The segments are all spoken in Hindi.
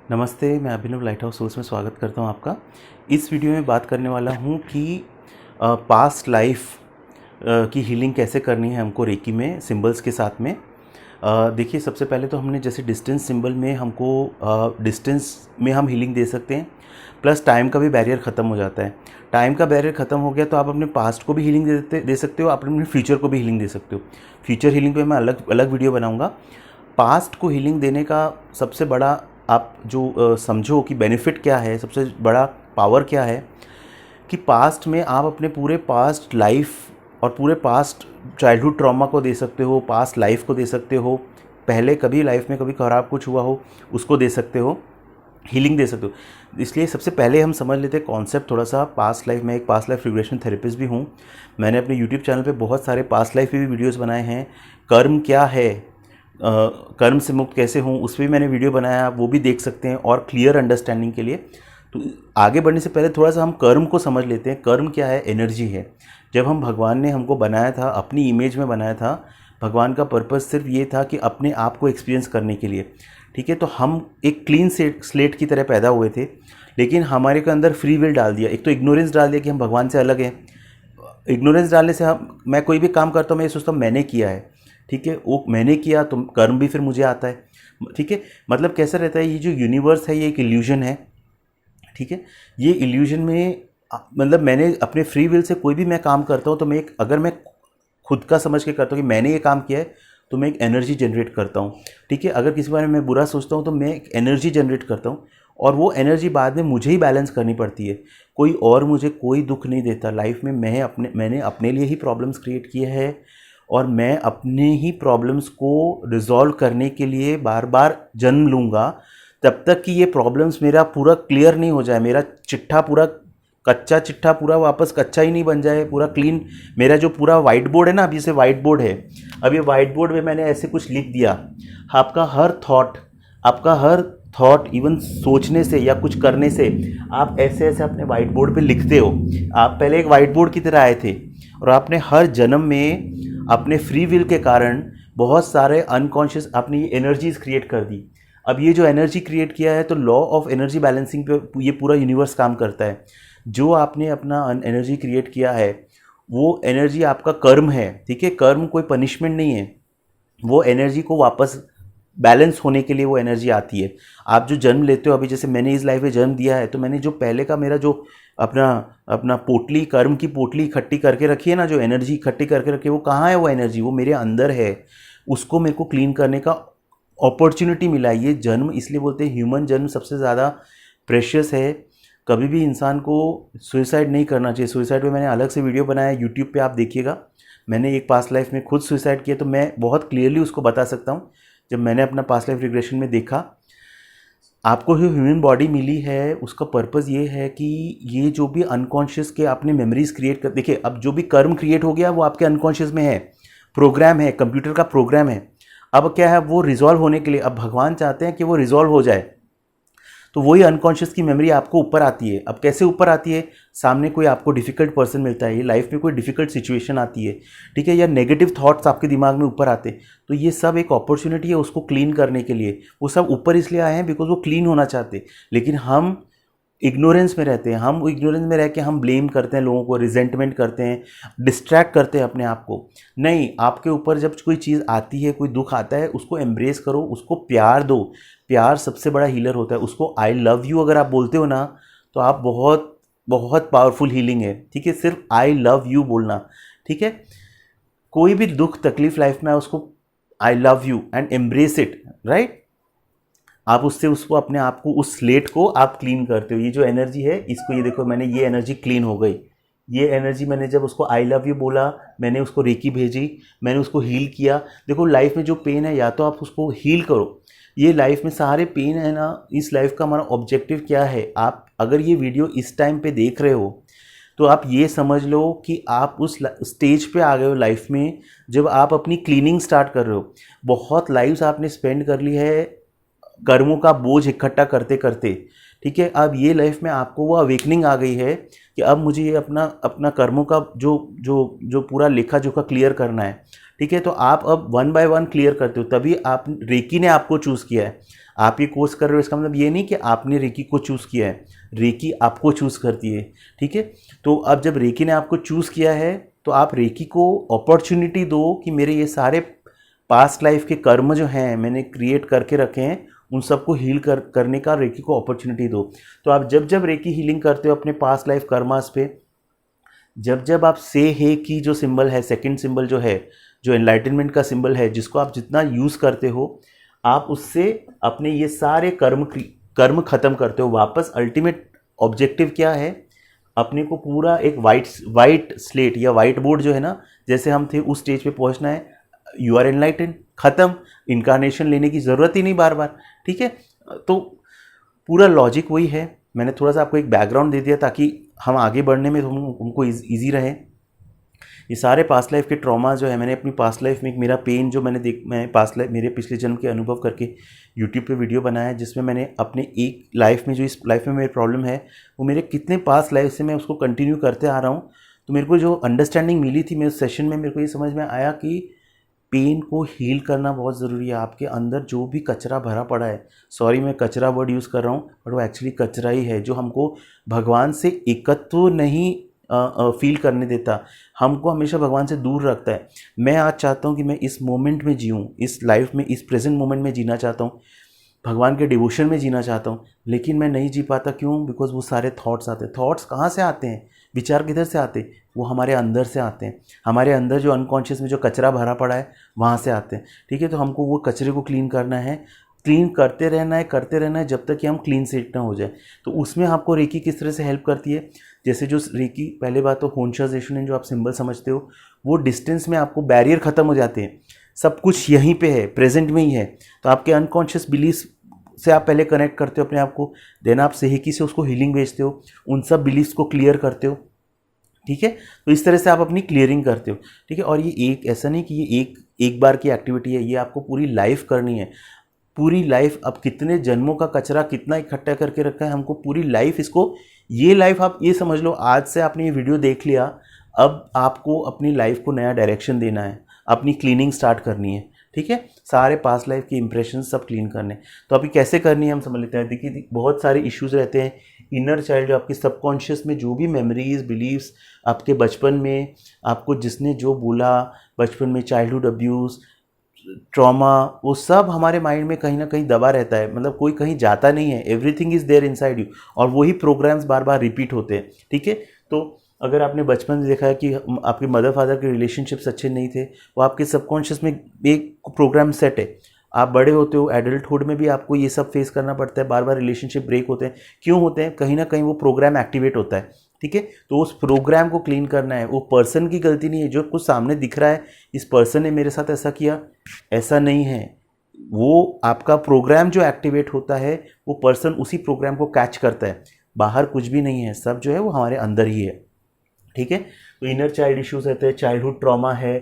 नमस्ते, मैं अभिनव लाइट हाउस सोर्स में स्वागत करता हूं आपका। इस वीडियो में बात करने वाला हूं कि पास्ट लाइफ की हीलिंग कैसे करनी है हमको रेकी में सिंबल्स के साथ में। देखिए, सबसे पहले तो हमने जैसे डिस्टेंस सिंबल में हमको डिस्टेंस में हम हीलिंग दे सकते हैं, प्लस टाइम का भी बैरियर ख़त्म हो जाता है। टाइम का बैरियर ख़त्म हो गया तो आप अपने पास्ट को भी हीलिंग दे सकते हो, आप अपने फ्यूचर को भी हीलिंग दे सकते हो। फ्यूचर हीलिंग पे मैं अलग अलग वीडियो बनाऊँगा। पास्ट को हीलिंग देने का सबसे बड़ा आप जो समझो कि बेनिफिट क्या है, सबसे बड़ा पावर क्या है कि पास्ट में आप अपने पूरे पास्ट लाइफ और पूरे पास्ट चाइल्डहुड ट्रॉमा को दे सकते हो, पास्ट लाइफ को दे सकते हो, पहले कभी लाइफ में कभी ख़राब कुछ हुआ हो उसको दे सकते हो, हीलिंग दे सकते हो। इसलिए सबसे पहले हम समझ लेते हैं कॉन्सेप्ट थोड़ा सा पास्ट लाइफ में। एक पास्ट लाइफ रिग्रेशन थेरेपिस्ट भी हूँ। मैंने अपने यूट्यूब चैनल पे बहुत सारे पास्ट लाइफ पे भी वीडियोस बनाए हैं। कर्म क्या है, कर्म से मुक्त कैसे हूँ, उस पर भी मैंने वीडियो बनाया, वो भी देख सकते हैं और क्लियर अंडरस्टैंडिंग के लिए। तो आगे बढ़ने से पहले थोड़ा सा हम कर्म को समझ लेते हैं। कर्म क्या है? एनर्जी है। जब हम भगवान ने हमको बनाया था, अपनी इमेज में बनाया था, भगवान का पर्पस सिर्फ ये था कि अपने आप को एक्सपीरियंस करने के लिए, ठीक है। तो हम एक क्लीन स्लेट की तरह पैदा हुए थे, लेकिन हमारे के अंदर फ्री विल डाल दिया। एक तो इग्नोरेंस डाल दिया कि हम भगवान से अलग हैं। इग्नोरेंस डालने से मैं कोई भी काम करता हूँ, मैं ये सोचता हूँ मैंने किया है, ठीक है। वो मैंने किया तो कर्म भी फिर मुझे आता है, ठीक है। मतलब कैसा रहता है, ये जो यूनिवर्स है ये एक इल्यूजन है, ठीक है। ये इल्यूजन में मतलब मैंने अपने फ्री विल से कोई भी मैं काम करता हूँ तो अगर मैं खुद का समझ के करता हूँ कि मैंने ये काम किया है तो मैं एक एनर्जी जनरेट करता हूँ, ठीक है। अगर किसी बारे में मैं बुरा सोचता हूँ तो मैं एक एनर्जी जनरेट करता हूँ और वो एनर्जी बाद में मुझे ही बैलेंस करनी पड़ती है। कोई और मुझे कोई दुख नहीं देता लाइफ में। मैंने अपने लिए ही प्रॉब्लम्स क्रिएट किए हैं और मैं अपने ही प्रॉब्लम्स को रिजॉल्व करने के लिए बार बार जन्म लूँगा तब तक कि ये प्रॉब्लम्स मेरा पूरा क्लियर नहीं हो जाए, मेरा चिट्ठा पूरा कच्चा चिट्ठा पूरा वापस कच्चा ही नहीं बन जाए, पूरा क्लीन। मेरा जो पूरा वाइट बोर्ड है ना, अभी जैसे वाइट बोर्ड है, अब ये वाइट बोर्ड में मैंने ऐसे कुछ लिख दिया, आपका हर थॉट इवन सोचने से या कुछ करने से आप ऐसे ऐसे अपने वाइट बोर्ड पे लिखते हो। आप पहले एक वाइट बोर्ड की तरह आए थे और आपने हर जन्म में अपने फ्री विल के कारण बहुत सारे अनकॉन्शियस अपनी एनर्जीज क्रिएट कर दी। अब ये जो एनर्जी क्रिएट किया है तो लॉ ऑफ एनर्जी बैलेंसिंग पे ये पूरा यूनिवर्स काम करता है। जो आपने अपना एनर्जी क्रिएट किया है वो एनर्जी आपका कर्म है, ठीक है। कर्म कोई पनिशमेंट नहीं है, वो एनर्जी को वापस बैलेंस होने के लिए वो एनर्जी आती है। आप जो जन्म लेते हो, अभी जैसे मैंने इस लाइफ में जन्म दिया है तो मैंने जो पहले का मेरा जो अपना अपना पोटली, कर्म की पोटली इकट्ठी करके रखी है ना, जो एनर्जी इकट्ठी करके रखी है, वो कहाँ है? वो एनर्जी वो मेरे अंदर है। उसको मेरे को क्लीन करने का अपॉर्चुनिटी मिला है। ये जन्म इसलिए बोलते हैं ह्यूमन जन्म सबसे ज़्यादा प्रेशियस है। कभी भी इंसान को सुइसाइड नहीं करना चाहिए। सुइसाइड पे मैंने अलग से वीडियो बनाया है, यूट्यूब पे आप देखिएगा। मैंने एक पास्ट लाइफ में खुद सुइसाइड किया तो मैं बहुत क्लियरली उसको बता सकता हूँ। जब मैंने अपना पास्ट लाइफ रिग्रेशन में देखा, आपको जो ह्यूमन बॉडी मिली है उसका पर्पज़ ये है कि ये जो भी अनकॉन्शियस के आपने मेमोरीज क्रिएट कर, देखिए अब जो भी कर्म क्रिएट हो गया वो आपके अनकॉन्शियस में है, प्रोग्राम है, कंप्यूटर का प्रोग्राम है। अब क्या है, वो रिजॉल्व होने के लिए अब भगवान चाहते हैं कि वो रिजॉल्व हो जाए, तो वही अनकॉन्शियस की मेमोरी आपको ऊपर आती है। अब कैसे ऊपर आती है? सामने कोई आपको डिफिकल्ट पर्सन मिलता है, ये लाइफ में कोई डिफिकल्ट सिचुएशन आती है, ठीक है, या नेगेटिव थॉट्स आपके दिमाग में ऊपर आते हैं, तो ये सब एक अपॉर्चुनिटी है उसको क्लीन करने के लिए। वो सब ऊपर इसलिए आए हैं बिकॉज वो क्लीन होना चाहते, लेकिन हम इग्नोरेंस में रहते हैं। हम इग्नोरेंस में रह के हम ब्लेम करते हैं लोगों को, रिजेंटमेंट करते हैं, डिस्ट्रैक्ट करते हैं अपने आप को। नहीं, आपके ऊपर जब कोई चीज़ आती है, कोई दुख आता है, उसको एम्ब्रेस करो, उसको प्यार दो। प्यार सबसे बड़ा हीलर होता है। उसको आई लव यू अगर आप बोलते हो ना तो आप बहुत बहुत पावरफुल हीलिंग है, ठीक है। सिर्फ आई लव यू बोलना, ठीक है। कोई भी दुख तकलीफ लाइफ में है उसको I love you and embrace it, right. आप उससे उसको अपने आप को, उस स्लेट को आप क्लीन करते हो। ये जो एनर्जी है इसको, ये देखो मैंने ये एनर्जी क्लीन हो गई। ये एनर्जी मैंने जब उसको आई लव यू बोला, मैंने उसको रेकी भेजी, मैंने उसको हील किया। देखो लाइफ में जो पेन है या तो आप उसको हील करो। ये लाइफ में सारे पेन है ना, इस लाइफ का हमारा ऑब्जेक्टिव क्या है? आप अगर ये वीडियो इस टाइम पे देख रहे हो तो आप ये समझ लो कि आप उस स्टेज पे आ गए हो लाइफ में जब आप अपनी क्लीनिंग स्टार्ट कर रहे हो। बहुत लाइफ्स आपने स्पेंड कर ली है कर्मों का बोझ इकट्ठा करते करते, ठीक है। अब ये लाइफ में आपको वो अवेकनिंग आ गई है कि अब मुझे ये अपना अपना कर्मों का जो जो जो पूरा लेखा जोखा क्लियर करना है, ठीक है। तो आप अब वन बाय वन क्लियर करते हो, तभी आप रेकी ने आपको चूज़ किया है। आप ये कोर्स कर रहे हो इसका मतलब ये नहीं कि आपने रेकी को चूज़ किया है, रेकी आपको चूज़ करती है, ठीक है। तो अब जब रेकी ने आपको चूज़ किया है तो आप रेकी को अपॉर्चुनिटी दो कि मेरे ये सारे पास्ट लाइफ के कर्म जो हैं मैंने क्रिएट करके रखे हैं, उन सबको हील करने का रेकी को अपॉर्चुनिटी दो। तो आप जब जब रेकी हीलिंग करते हो अपने पास्ट लाइफ कर्मास पे, जब जब आप से हे की जो सिंबल है, सेकंड सिंबल जो है, जो एनलाइटनमेंट का सिंबल है, जिसको आप जितना यूज़ करते हो, आप उससे अपने ये सारे कर्म खत्म करते हो। वापस अल्टीमेट ऑब्जेक्टिव क्या है, अपने को पूरा एक वाइट स्लेट या वाइट बोर्ड जो है ना, जैसे हम थे उस स्टेज पे पहुंचना है। यू आर एनलाइटेंड, खत्म, इनकारनेशन लेने की ज़रूरत ही नहीं बार बार, ठीक है। तो पूरा लॉजिक वही है। मैंने थोड़ा सा आपको एक बैकग्राउंड दे दिया ताकि हम आगे बढ़ने में हमको ईजी रहे। ये सारे पास्ट लाइफ के ट्रॉमा जो है, मैंने अपनी पास्ट लाइफ में मेरा पेन जो मैं पास्ट लाइफ मेरे पिछले जन्म के अनुभव करके यूट्यूब पे वीडियो बनाया है, जिसमें मैंने अपने एक लाइफ में जो इस लाइफ में मेरी प्रॉब्लम है वो मेरे कितने पास्ट लाइफ से मैं उसको कंटिन्यू करते आ रहा हूँ। तो मेरे को जो अंडरस्टैंडिंग मिली थी मेरे सेशन में, मेरे को ये समझ में आया कि पेन को हील करना बहुत ज़रूरी है। आपके अंदर जो भी कचरा भरा पड़ा है, सॉरी मैं कचरा वर्ड यूज़ कर रहा हूँ, बट वो एक्चुअली कचरा ही है, जो हमको भगवान से एकत्व नहीं फील करने देता, हमको हमेशा भगवान से दूर रखता है। मैं आज चाहता हूँ कि मैं इस मोमेंट में जीऊँ, इस लाइफ में, इस प्रेजेंट मोमेंट में जीना चाहता हूँ, भगवान के डिवोशन में जीना चाहता हूँ, लेकिन मैं नहीं जी पाता। क्यों? बिकॉज वो सारे थॉट्स आते हैं। थॉट्स कहाँ से आते हैं? विचार किधर से आते हैं? वो हमारे अंदर से आते हैं। हमारे अंदर जो अनकॉन्शियस में जो कचरा भरा पड़ा है वहाँ से आते हैं, ठीक है। तो हमको वो कचरे को क्लीन करना है, क्लीन करते रहना है जब तक कि हम क्लीन सेट ना हो जाए। तो उसमें आपको रेकी किस तरह से हेल्प करती है? जैसे जो रेकी, पहले बात तो होन्शा जो आप सिंबल समझते हो, वो डिस्टेंस में आपको बैरियर ख़त्म हो जाते हैं। सब कुछ यहीं पे है, प्रेजेंट में ही है। तो आपके अनकॉन्शियस बिलीफ से आप पहले कनेक्ट करते हो अपने आप को, देन आप सेहिकी से उसको हीलिंग भेजते हो, उन सब बिलीफ्स को क्लियर करते हो, ठीक है। तो इस तरह से आप अपनी क्लियरिंग करते हो, ठीक है। और ये एक ऐसा नहीं कि ये एक बार की एक्टिविटी है, ये आपको पूरी लाइफ करनी है। पूरी लाइफ, अब कितने जन्मों का कचरा कितना इकट्ठा करके रखा है, हमको पूरी लाइफ इसको, ये लाइफ आप ये समझ लो, आज से आपने ये वीडियो देख लिया, अब आपको अपनी लाइफ को नया डायरेक्शन देना है, अपनी क्लीनिंग स्टार्ट करनी है, ठीक है। सारे पास्ट लाइफ के इंप्रेशन सब क्लीन करने। तो अभी कैसे करनी है हम समझ लेते हैं। देखिए बहुत सारे इश्यूज रहते हैं। इनर चाइल्ड, जो आपकी सबकॉन्शियस में जो भी मेमोरीज, बिलीव्स आपके बचपन में आपको जिसने जो बोला, बचपन में चाइल्डहुड अब्यूज़, ट्रॉमा, वो सब हमारे माइंड में कहीं ना कहीं दबा रहता है। मतलब कोई कहीं जाता नहीं है, everything is there inside you, और वही प्रोग्राम्स बार बार रिपीट होते हैं, ठीक है। तो अगर आपने बचपन में देखा है कि आपके मदर फादर के रिलेशनशिप्स अच्छे नहीं थे, वो आपके सबकॉन्शियस में एक प्रोग्राम सेट है। आप बड़े होते हो, एडल्टहुड में भी आपको ये सब फेस करना पड़ता है, बार बार रिलेशनशिप ब्रेक होते हैं। क्यों होते हैं? कहीं ना कहीं वो प्रोग्राम एक्टिवेट होता है, ठीक है। तो उस प्रोग्राम को क्लीन करना है। वो पर्सन की गलती नहीं है, जो कुछ सामने दिख रहा है, इस पर्सन ने मेरे साथ ऐसा किया, ऐसा नहीं है। वो आपका प्रोग्राम जो एक्टिवेट होता है, वो पर्सन उसी प्रोग्राम को कैच करता है। बाहर कुछ भी नहीं है, सब जो है वो हमारे अंदर ही है, ठीक है। तो इनर चाइल्ड इश्यूज रहते हैं, चाइल्डहुड ट्रॉमा है,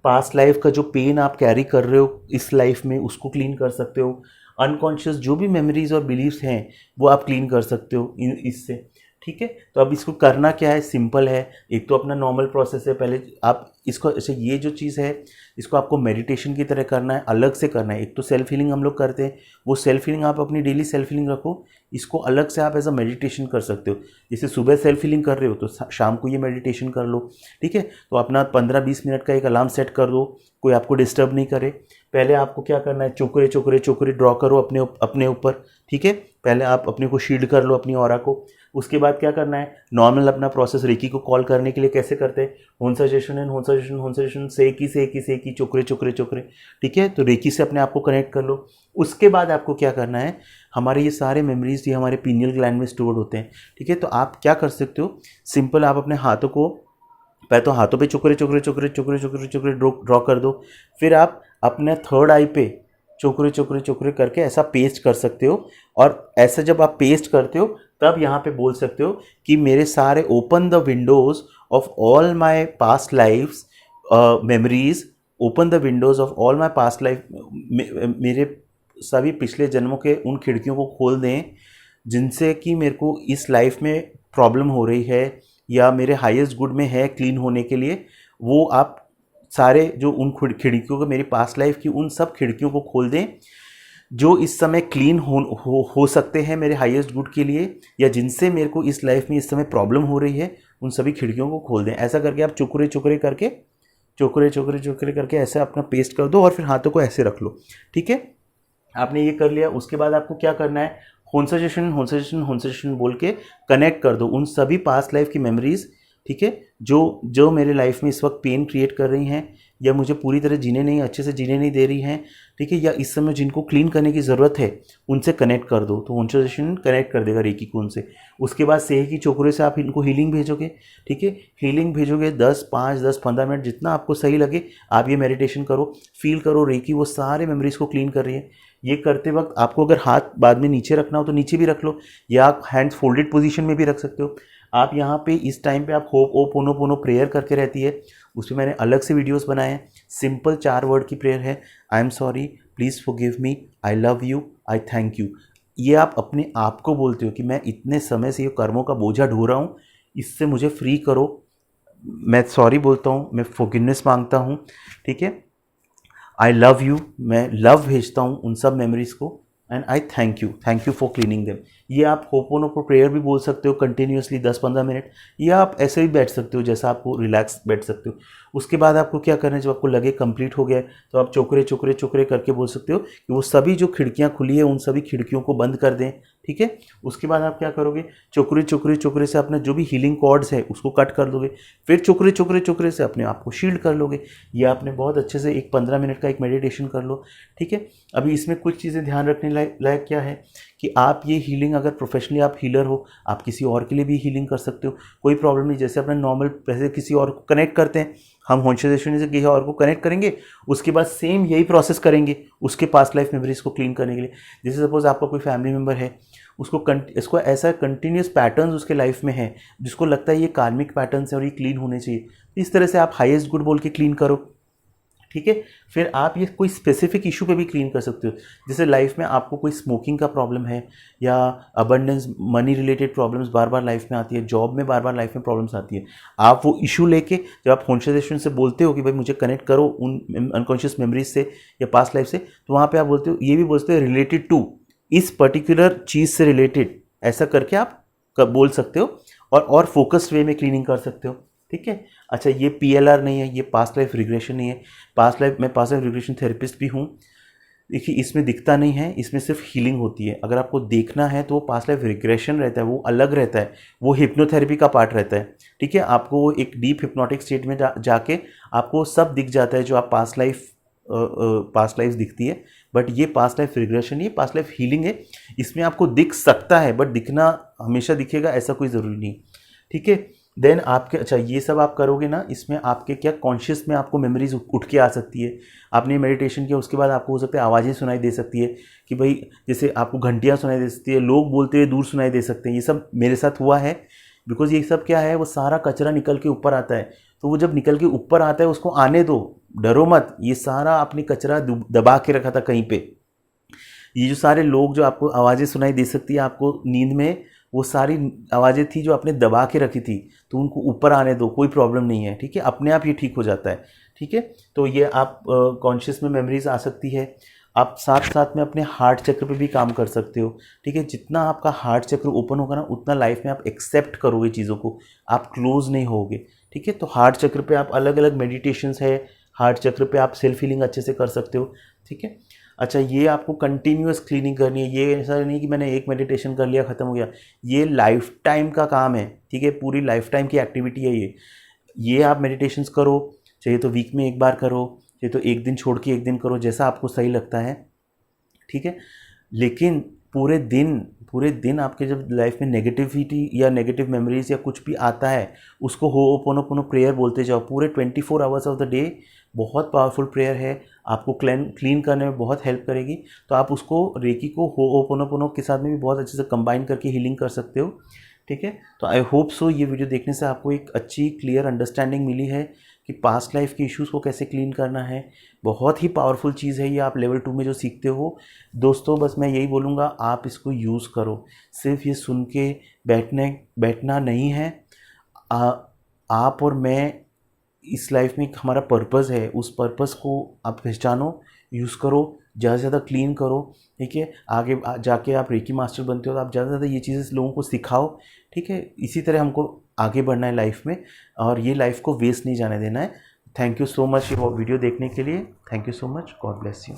पास्ट लाइफ का जो पेन आप कैरी कर रहे हो इस लाइफ में, उसको क्लीन कर सकते हो। अनकॉन्शियस जो भी मेमोरीज और बिलीव्स हैं वो आप क्लीन कर सकते हो इससे, ठीक है। तो अब इसको करना क्या है? सिंपल है। एक तो अपना नॉर्मल प्रोसेस है, पहले आप इसको, अच्छा ये जो चीज़ है इसको आपको मेडिटेशन की तरह करना है, अलग से करना है। एक तो सेल्फ हीलिंग हम लोग करते हैं, वो सेल्फ हीलिंग आप अपनी डेली सेल्फ हीलिंग रखो, इसको अलग से आप एज अ मेडिटेशन कर सकते हो। जैसे सुबह सेल्फ हीलिंग कर रहे हो तो शाम को ये मेडिटेशन कर लो, ठीक है। तो अपना 15-20 मिनट का एक अलार्म सेट कर दो, कोई आपको डिस्टर्ब नहीं करे। पहले आपको क्या करना है? चोकरे चोकरे चोकरे ड्रॉ करो अपने ऊपर, ठीक है। पहले आप अपने को शील्ड कर लो, अपनी ऑरा को। उसके बाद क्या करना है? नॉर्मल अपना प्रोसेस रेकी को कॉल करने के लिए कैसे करते हैं? होन्सा सेकी चोकरे चोकरे चोकरे, ठीक है। तो रेकी से अपने आप को कनेक्ट कर लो। उसके बाद आपको क्या करना है? हमारे ये सारे मेमोरीज ये हमारे पीनियल ग्लैंड में स्टोर्ड होते हैं, ठीक है। तो आप क्या कर सकते हो? सिंपल आप अपने हाथों को, पहले तो हाथों पे चोकरे चोकरे चोकरे चोकरे चोकरे चोकरे ड्रॉ कर दो। फिर आप अपने थर्ड आई पे चोकरे चोकरे चोकरे करके ऐसा पेस्ट कर सकते हो। और ऐसा जब आप पेस्ट करते हो तब यहाँ पे बोल सकते हो कि मेरे सारे open the windows of all my past life's memories, open the windows of all my past life, मेरे सभी पिछले जन्मों के उन खिड़कियों को खोल दें जिनसे कि मेरे को इस लाइफ में प्रॉब्लम हो रही है या मेरे हाईएस्ट गुड में है क्लीन होने के लिए। वो आप सारे जो उन खिड़कियों को, मेरी पास्ट लाइफ की उन सब खिड़कियों को खोल दें। जो इस समय क्लीन हो सकते हैं मेरे हाईएस्ट गुड के लिए, या जिनसे मेरे को इस लाइफ में इस समय प्रॉब्लम हो रही है, उन सभी खिड़कियों को खोल दें। ऐसा करके आप चुकरे चुकरे करके ऐसे अपना पेस्ट कर दो और फिर हाथों को ऐसे रख लो। ठीक है, आपने ये कर लिया। उसके बाद आपको क्या करना है, होन सजेशन बोल के कनेक्ट कर दो उन सभी पास्ट लाइफ की मेमोरीज, ठीक है, जो जो मेरे लाइफ में इस वक्त पेन क्रिएट कर रही हैं, या मुझे पूरी तरह जीने नहीं, अच्छे से जीने नहीं दे रही हैं, ठीक है, या इस समय जिनको क्लीन करने की ज़रूरत है, उनसे कनेक्ट कर दो। तो होन सजेशन कनेक्ट कर देगा रेकी को उनसे। उसके बाद सेह की चोकरे से आप इनको हीलिंग भेजोगे। ठीक है, हीलिंग भेजोगे 10-15 मिनट, जितना आपको सही लगे आप ये मेडिटेशन करो, फील करो रेकी वो सारे मेमोरीज को क्लीन कर रही है। ये करते वक्त आपको अगर हाथ बाद में नीचे रखना हो तो नीचे भी रख लो, या आप हैंड्स फोल्डेड पोजीशन में भी रख सकते हो। आप यहाँ पे इस टाइम पे आप होपोनोपोनो प्रेयर करके रहती है, उस पर मैंने अलग से वीडियोस बनाए हैं। सिंपल 4 वर्ड की प्रेयर है, I am sorry, please forgive me, I love you, I thank you. ये आप अपने आप को बोलते हो कि मैं इतने समय से ये कर्मों का बोझा ढो रहा हूँ, इससे मुझे फ्री करो, मैं सॉरी बोलता हूँ, मैं फॉरगिवनेस मांगता हूँ। ठीक है, आई लव यू, मैं लव भेजता हूँ उन सब मेमोरीज को, and I thank you for cleaning them. ये आप होपोनोपो प्रेयर भी बोल सकते हो कंटिन्यूसली 10-15 मिनट, या आप ऐसे भी बैठ सकते हो जैसा आपको रिलैक्स बैठ सकते हो। उसके बाद आपको क्या करना है, जब आपको लगे कंप्लीट हो गया है, तो आप चोकरे करके बोल सकते हो कि वो सभी जो खिड़कियाँ खुली है उन सभी खिड़कियों को बंद कर दें। ठीक है, उसके बाद आप क्या करोगे, चोकरे से अपने जो भी हीलिंग कॉर्ड्स है उसको कट कर दोगे, फिर चोकरे से अपने आप को शील्ड कर लोगे। ये आपने बहुत अच्छे से एक 15 मिनट का एक मेडिटेशन कर लो। ठीक है, अभी इसमें कुछ चीज़ें ध्यान रखने लायक क्या है कि आप ये हीलिंग, अगर प्रोफेशनली आप हीलर हो, आप किसी और के लिए भी हीलिंग कर सकते हो, कोई प्रॉब्लम नहीं। जैसे अपने नॉर्मल पैसे किसी और को कनेक्ट करते हैं, हम होंशेशन से किसी और को कनेक्ट करेंगे, उसके बाद सेम यही प्रोसेस करेंगे उसके पास्ट लाइफ मेमोरीज को क्लीन करने के लिए। जैसे सपोज आपका कोई फैमिली मेम्बर है, इसको ऐसा कंटिन्यूस पैटर्न्स उसके लाइफ में है जिसको लगता है ये कार्मिक पैटर्न्स है और ये क्लीन होने चाहिए, इस तरह से आप हाईएस्ट गुड बोल के क्लीन करो। ठीक है, फिर आप ये कोई स्पेसिफिक इशू पे भी क्लीन कर सकते हो। जैसे लाइफ में आपको कोई स्मोकिंग का प्रॉब्लम है, या अबंडेंस मनी रिलेटेड प्रॉब्लम्स बार बार लाइफ में आती है, जॉब में बार बार लाइफ में प्रॉब्लम्स आती है, आप वो इशू लेके जब आप कॉन्शियसनेशन से बोलते हो कि भाई मुझे कनेक्ट करो उन अनकॉन्शियस मेमोरीज से या पास्ट लाइफ से, तो वहाँ पर आप बोलते हो, ये भी बोलते हो रिलेटेड टू, इस पर्टिकुलर चीज़ से रिलेटेड, ऐसा करके आप बोल सकते हो और फोकस्ड वे में क्लीनिंग कर सकते हो। ठीक है, अच्छा ये PLR नहीं है, ये पास्ट लाइफ रिग्रेशन नहीं है। मैं पास्ट लाइफ रिग्रेशन थेरेपिस्ट भी हूँ। देखिए इसमें दिखता नहीं है, इसमें सिर्फ हीलिंग होती है। अगर आपको देखना है तो वो पास्ट लाइफ रिग्रेशन रहता है, वो अलग रहता है, वो हिप्नोथेरेपी का पार्ट रहता है। ठीक है, आपको एक डीप हिप्नोटिक स्टेट में जाके आपको सब दिख जाता है जो आप पास्ट लाइफ दिखती है। बट ये पास्ट लाइफ रिग्रेशन नहीं है, पास्ट लाइफ हीलिंग है। इसमें आपको दिख सकता है, बट दिखना हमेशा दिखेगा ऐसा कोई ज़रूरी नहीं। ठीक है, देन आपके, अच्छा ये सब आप करोगे ना, इसमें आपके क्या कॉन्शियस में आपको मेमोरीज उठ के आ सकती है। आपने मेडिटेशन किया, उसके बाद आपको हो सकता है आवाज़ें सुनाई दे सकती है कि भाई जैसे आपको घंटियाँ सुनाई दे सकती है, लोग बोलते हुए दूर सुनाई दे सकते हैं। ये सब मेरे साथ हुआ है, बिकॉज ये सब क्या है, वो सारा कचरा निकल के ऊपर आता है। तो वो जब निकल के ऊपर आता है उसको आने दो, डरो मत। ये सारा आपने कचरा दबा के रखा था कहीं पे। ये जो सारे लोग जो आपको आवाज़ें सुनाई दे सकती है आपको नींद में, वो सारी आवाज़ें थी जो आपने दबा के रखी थी, तो उनको ऊपर आने दो, कोई प्रॉब्लम नहीं है। ठीक है, अपने आप ये ठीक हो जाता है। ठीक है, तो ये आप कॉन्शियस में मेमोरीज आ सकती है। आप साथ साथ में अपने हार्ट चक्र पे भी काम कर सकते हो। ठीक है, जितना आपका हार्ट चक्र ओपन होगा ना, उतना लाइफ में आप एक्सेप्ट करोगे चीज़ों को, आप क्लोज नहीं होगे। ठीक है, तो हार्ट चक्र पे आप अलग अलग मेडिटेशंस है, हार्ट चक्र पे आप सेल्फ हीलिंग अच्छे से कर सकते हो। ठीक है, अच्छा ये आपको कंटिन्यूअस क्लीनिंग करनी है। ये ऐसा नहीं कि मैंने एक मेडिटेशन कर लिया ख़त्म हो गया, ये लाइफ टाइम का काम है। ठीक है, पूरी लाइफ टाइम की एक्टिविटी है ये आप मेडिटेशंस करो, चाहिए तो वीक में एक बार करो, चाहिए तो एक दिन छोड़ के एक दिन करो, जैसा आपको सही लगता है। ठीक है, लेकिन पूरे दिन आपके जब लाइफ में नेगेटिविटी या नेगेटिव मेमोरीज या कुछ भी आता है, उसको होपोनोपोनो प्रेयर बोलते जाओ पूरे 24 आवर्स ऑफ द डे। बहुत पावरफुल प्रेयर है, आपको क्लीन करने में बहुत हेल्प करेगी। तो आप उसको रेकी को होपोनोपोनो के साथ में भी बहुत अच्छे से कंबाइन करके हीलिंग कर सकते हो। ठीक है, तो आई होप सो ये वीडियो देखने से आपको एक अच्छी क्लियर अंडरस्टैंडिंग मिली है कि पास्ट लाइफ के इश्यूज़ को कैसे क्लीन करना है। बहुत ही पावरफुल चीज़ है ये, आप लेवल 2 में जो सीखते हो। दोस्तों बस मैं यही बोलूँगा, आप इसको यूज़ करो, सिर्फ ये सुन के बैठना नहीं है। आप और मैं, इस लाइफ में एक हमारा पर्पज़ है, उस पर्पज़ को आप पहचानो, यूज़ करो, ज़्यादा से ज़्यादा क्लीन करो, ठीक है। आगे जाके आप रेकी मास्टर बनते हो तो आप ज़्यादा से ज़्यादा ये चीज़ें लोगों को सिखाओ, ठीक है। इसी तरह हमको आगे बढ़ना है लाइफ में, और ये लाइफ को वेस्ट नहीं जाने देना है। थैंक यू सो मच ये वीडियो देखने के लिए। Thank you so much. God bless you.